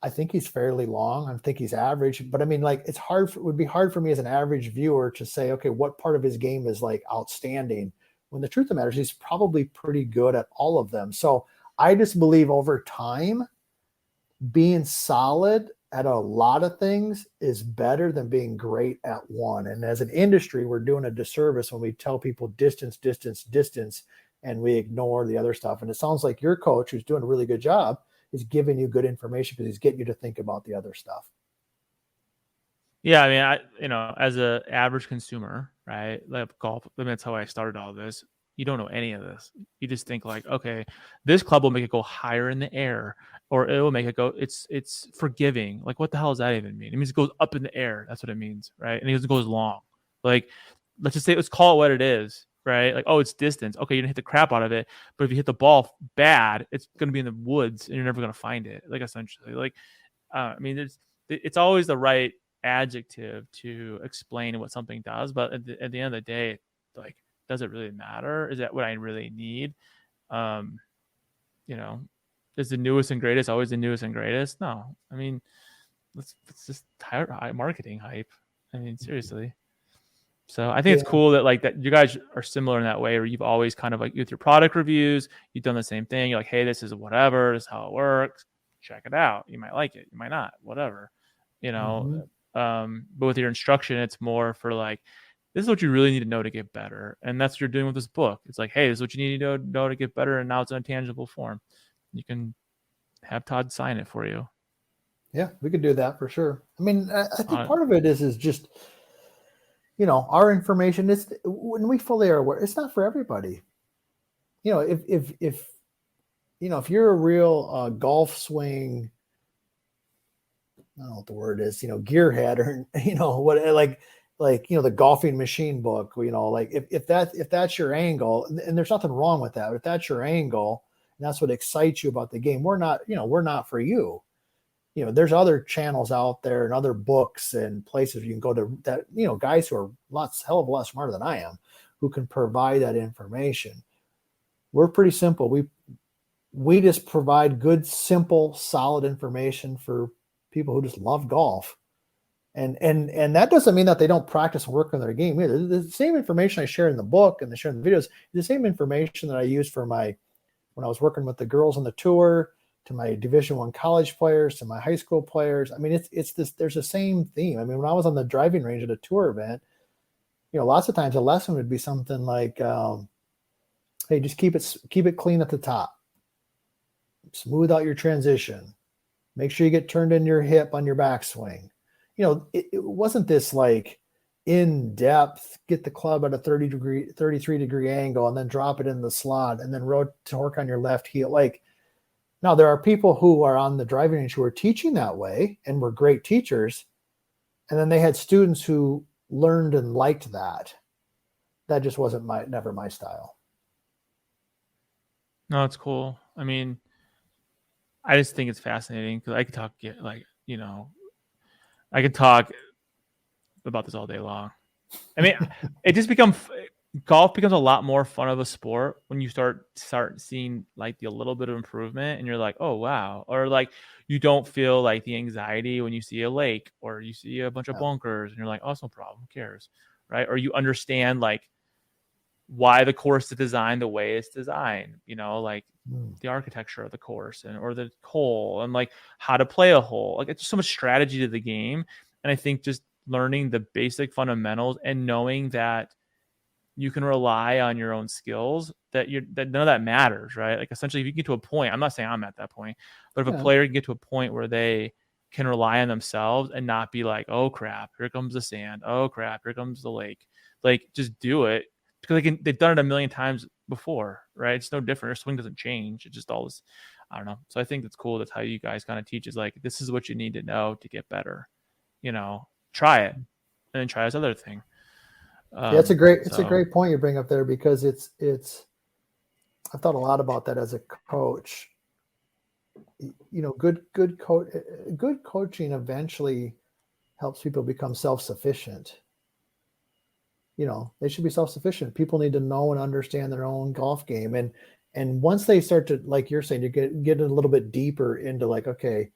I think he's fairly long. I think he's average, but I mean, like, it would be hard for me as an average viewer to say, okay, what part of his game is like outstanding, when the truth of the matter is he's probably pretty good at all of them. So I just believe over time, being solid at a lot of things is better than being great at one. And as an industry, we're doing a disservice when we tell people distance, distance, distance, and we ignore the other stuff. And it sounds like your coach, who's doing a really good job, is giving you good information because he's getting you to think about the other stuff. Yeah, I mean, as an average consumer, right? Like golf, I mean, that's how I started all this. You don't know any of this. You just think like, okay, this club will make it go higher in the air, or it will make it go. It's forgiving. Like, what the hell does that even mean? It means it goes up in the air. That's what it means, right? And it doesn't go as long. Like, let's call it what it is, right? Like, oh, it's distance. Okay, you didn't hit the crap out of it, but if you hit the ball bad, it's going to be in the woods, and you're never going to find it. Like, essentially, like, I mean, it's always the right adjective to explain what something does, but at the end of the day, like, does it really matter? Is that what I really need? Is the newest and greatest always the newest and greatest? No. I mean, let's just hire marketing hype. I mean, seriously. So I think it's cool that you guys are similar in that way, where you've always kind of like with your product reviews, you've done the same thing. You're like, hey, this is whatever, this is how it works. Check it out. You might like it, you might not, whatever. But with your instruction, it's more for like, this is what you really need to know to get better. And that's what you're doing with this book. It's like, hey, this is what you need to know to get better. And now it's in a tangible form. You can have Todd sign it for you. Yeah, we could do that for sure. I mean, I think part of it is just, our information is, when we fully are aware, it's not for everybody. If you're a real golf swing, I don't know what the word is, gearhead, or, what, the golfing machine book, if that's your angle, and there's nothing wrong with that, but if that's your angle and that's what excites you about the game, we're not for you. There's other channels out there and other books and places you can go to that, guys who are hell of a lot smarter than I am, who can provide that information. We're pretty simple. We just provide good, simple, solid information for people who just love golf. And that doesn't mean that they don't practice and work on their game either. The same information I share in the book and I share in the videos, the same information that I use when I was working with the girls on the tour, to my Division I college players, to my high school players. I mean, it's this, there's the same theme. I mean, when I was on the driving range at a tour event, lots of times a lesson would be something like, hey, just keep it clean at the top. Smooth out your transition. Make sure you get turned in your hip on your backswing. It wasn't this like in depth, get the club at a 33-degree angle, and then drop it in the slot, and then torque on your left heel. Like, now there are people who are on the driving range who are teaching that way and were great teachers. And then they had students who learned and liked that. That just wasn't never my style. No, it's cool. I mean, I just think it's fascinating because I could talk I could talk about this all day long. I mean, golf becomes a lot more fun of a sport when you start seeing like a little bit of improvement, and you're like, oh wow, or like you don't feel like the anxiety when you see a lake or you see a bunch of bunkers, and you're like, oh, it's no problem, who cares, right? Or you understand like why the course is designed the way it's designed, like the architecture of the course or the hole, and like how to play a hole. Like, it's just so much strategy to the game. And I think just learning the basic fundamentals and knowing that you can rely on your own skills, that none of that matters, right? Like, essentially, if you get to a point, I'm not saying I'm at that point, but if a player can get to a point where they can rely on themselves and not be like, oh crap, here comes the sand, oh crap, here comes the lake, like, just do it, because they've done it a million times before, right? It's no different. Their swing doesn't change. It's just all this, I don't know. So I think that's cool. That's how you guys kind of teach, is like, this is what you need to know to get better. Try it, and then try this other thing. It's a great point you bring up there, because it's I've thought a lot about that as a coach. Good coaching eventually helps people become self-sufficient. They should be self-sufficient. People need to know and understand their own golf game. And once they start to, like you're saying, you get a little bit deeper into like, okay,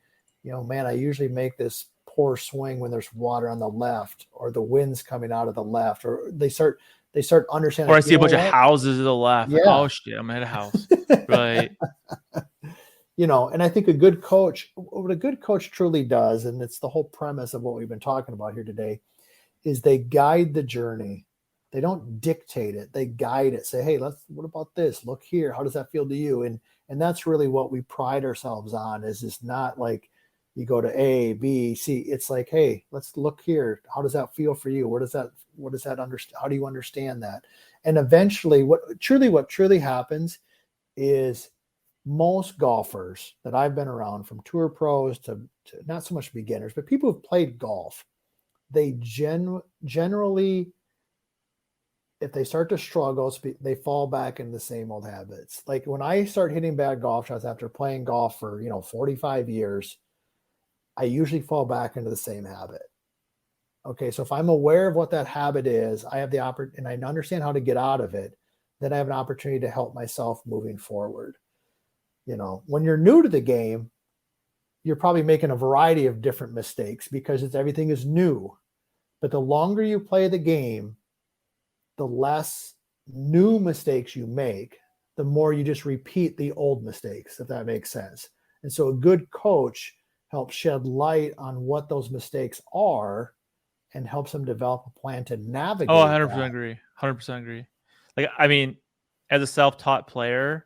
man, I usually make this poor swing when there's water on the left, or the wind's coming out of the left, or they start understanding. Or I see a bunch of houses to the left. Yeah. Like, oh shit, I'm at a house. Right. And I think what a good coach truly does, and it's the whole premise of what we've been talking about here today, is they guide the journey. They don't dictate it. They guide it. Say, hey, what about this? Look here. How does that feel to you? And that's really what we pride ourselves on, is it's not like you go to A, B, C. It's like, hey, let's look here. How does that feel for you? What does that understand? How do you understand that? And eventually what truly happens is, most golfers that I've been around, from tour pros to not so much beginners, but people who've played golf, they generally, if they start to struggle, they fall back into the same old habits. Like, when I start hitting bad golf shots after playing golf for 45 years, I usually fall back into the same habit. Okay, so if I'm aware of what that habit is, I have the opportunity, and I understand how to get out of it, then I have an opportunity to help myself moving forward. When you're new to the game, you're probably making a variety of different mistakes because everything is new. But the longer you play the game, the less new mistakes you make, the more you just repeat the old mistakes, if that makes sense. And so a good coach helps shed light on what those mistakes are and helps them develop a plan to navigate. Oh, 100% agree. 100% agree. Like, I mean, as a self-taught player,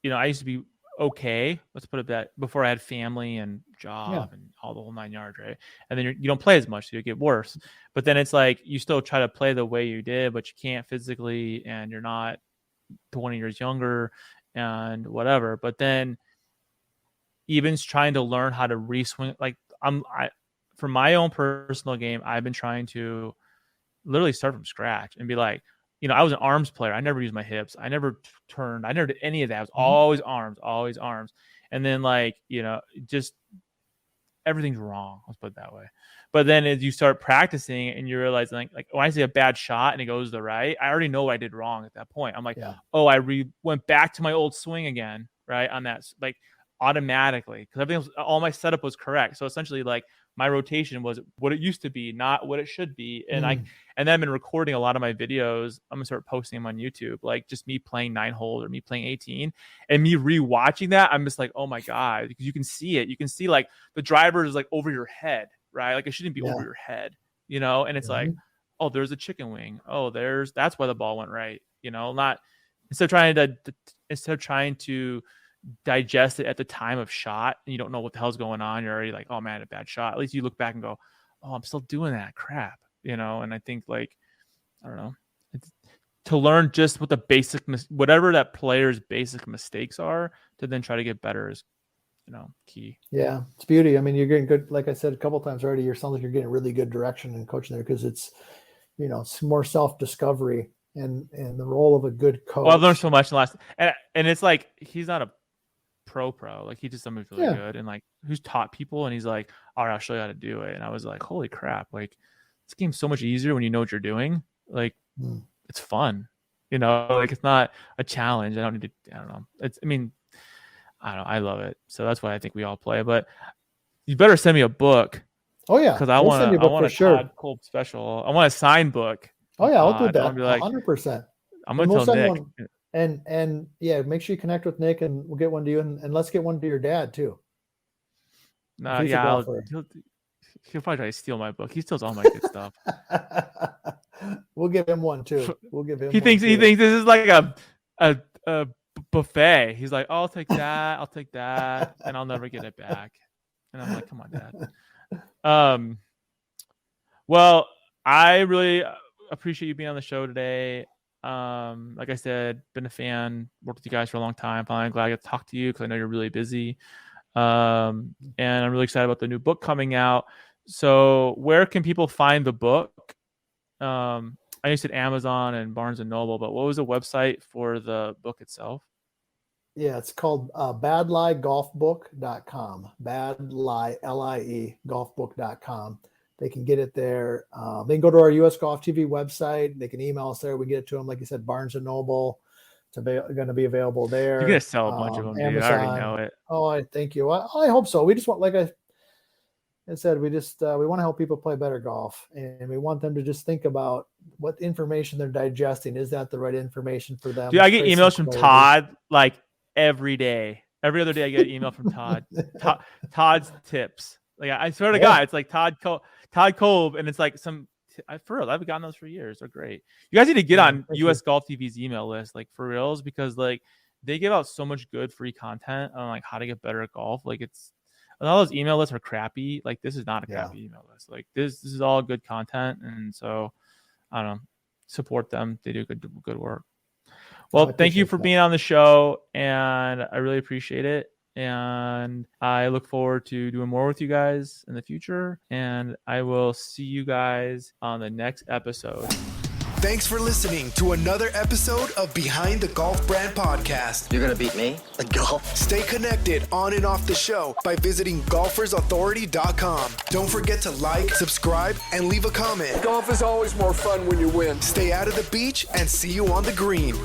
I used to be okay. Let's put it that, before I had family and job and all the whole 9 yards, right? And then you don't play as much, so you get worse. But then it's like, you still try to play the way you did, but you can't physically, and you're not 20 years younger and whatever. But then even trying to learn how to re-swing, like for my own personal game, I've been trying to literally start from scratch and be like, I was an arms player. I never used my hips. I never turned. I never did any of that. It was always arms. And then just everything's wrong. Let's put it that way. But then as you start practicing and you realize like when I see a bad shot and it goes to the right, I already know what I did wrong at that point. I'm like, oh, I went back to my old swing again, right? On that, like, automatically, because everything all my setup was correct. So essentially, like, my rotation was what it used to be, not what it should be. And then I've been recording a lot of my videos. I'm gonna start posting them on YouTube, like just me playing 9 holes or me playing 18, and me rewatching that. I'm just like, oh my god, because you can see it. You can see like the driver is like over your head, right? Like, it shouldn't be over your head, And it's like, oh, there's a chicken wing. Oh, that's why the ball went right. Not instead of trying to digest it at the time of shot, and you don't know what the hell's going on. You're already like, oh man, a bad shot. At least you look back and go, oh, I'm still doing that crap. And I think like, I don't know, it's, to learn just what the basic, whatever that player's basic mistakes are, to then try to get better is, key. Yeah, it's beauty. I mean, you're getting good. Like I said a couple times already, sounds like you're getting really good direction and coaching there, because it's, it's more self-discovery and the role of a good coach. Well, I've learned so much in the last, and it's like, he's not a pro, like he just somebody's really good and like who's taught people, and he's like, all right, I'll show you how to do it. And I was like, holy crap, like this game's so much easier when you know what you're doing. Like it's fun, like it's not a challenge. I don't know. I don't know. I love it. So that's why I think we all play. But you better send me a book. Oh yeah, because I want a Todd Kolb special. I want a signed book. Oh yeah, I'll do that. I'll be like, 100%. I'm gonna tell Nick. And yeah, make sure you connect with Nick, and we'll get one to you, and let's get one to your dad too. No, yeah, he'll probably try to steal my book. He steals all my good stuff. We'll give him one too. We'll give him. He thinks this is like a buffet. He's like, I'll take that, and I'll never get it back. And I'm like, come on, Dad. Well, I really appreciate you being on the show today. Like I said, been a fan, worked with you guys for a long time. Finally glad I got to talk to you, because I know you're really busy. And I'm really excited about the new book coming out. So where can people find the book? I know you said Amazon and Barnes and Noble, but what was the website for the book itself? Yeah, it's called badliegolfbook.com. Badlie, L-I-E, golfbook.com. They can get it there. They can go to our USGolfTV website. They can email us there. We get it to them. Like you said, Barnes and Noble. It's going to be available there. You're going to sell a bunch of them, dude. I already know it. Oh, I thank you. I hope so. We just want, like I said, we just we want to help people play better golf, and we want them to just think about what information they're digesting. Is that the right information for them? Dude, I get emails from Todd like every day. Every other day I get an email from Todd. Todd's tips. Like I swear to God, it's like Todd Kolb, and it's like for real, I've gotten those for years. They're great. You guys need to get on US Golf TV's email list, like for reals, because like they give out so much good free content on like how to get better at golf. Like all those email lists are crappy. Like this is not a crappy email list. Like this is all good content, and so I don't know, support them. They do good work. Well, thank you for being on the show, and I really appreciate it. And I look forward to doing more with you guys in the future. And I will see you guys on the next episode. Thanks for listening to another episode of Behind the Golf Brand Podcast. You're going to beat me at golf? Stay connected on and off the show by visiting golfersauthority.com. Don't forget to like, subscribe, and leave a comment. Golf is always more fun when you win. Stay out of the beach and see you on the green.